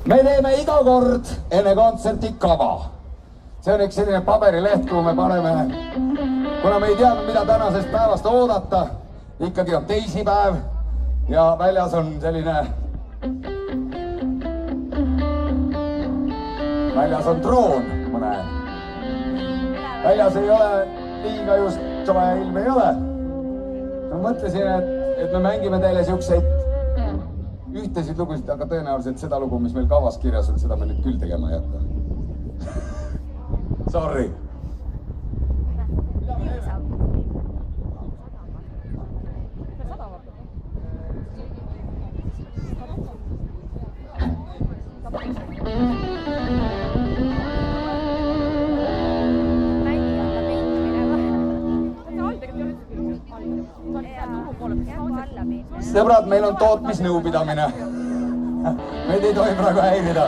Me teeme iga kord enne kontserti kava. See on üks selline paberileht, kuhu me paneme, kuna me ei teadnud, mida tänasest päevast oodata. Ikkagi on teisipäev ja väljas on selline... Väljas on droon, ma näen. Väljas ei ole liiga just soe ilm ei ole. Ma mõtlesin, et me mängime teile siukseid ühtesid lugusid, aga tõenäoliselt seda lugu, mis meil kavas kirjas on, seda me nüüd küll tegema ei hakka. Sorry. Sõbrad, meil on tootmisnõupidamine. Meid ei tohi praegu häirida.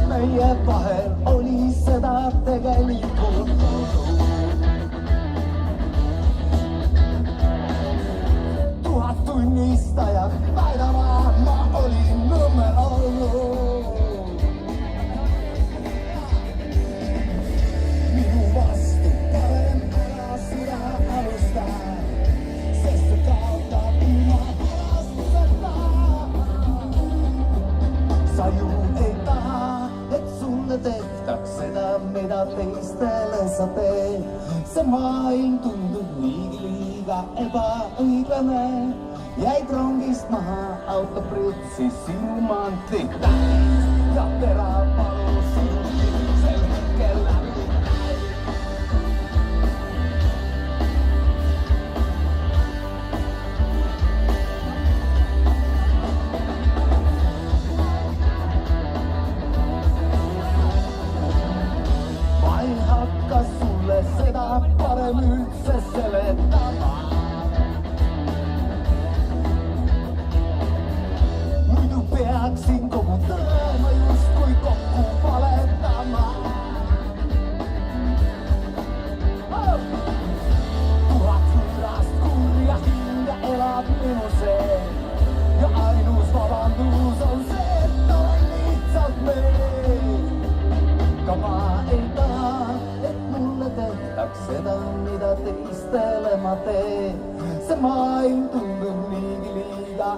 Meie vahel oli seda tegelikult kodu. 1000 tunnistajat väidama ma olin nummer olnud. Minu vastu parem ära sida alusta, sest see kaotab ilma harastuseta. Sa ju ei taha tehtaks seda, mida teistele sa teed. See maailm tundub niigi liiga ebaõiglane. Jäid rongist maha, auto prütsis sinu mantli täis ja tera palus sinu sel hetkel läbi. Seda parem üldse seletama. Muidu peaksin kogu tõema justkui kokku valetama. 1000 võõrast kurja hinga elab minu see ja ainus vabandus on see, et olen lihtsalt meil. Ka ma ei taha, et mulle tehtaks seda, mida teistele ma teen. See maailm tundub niigi liiga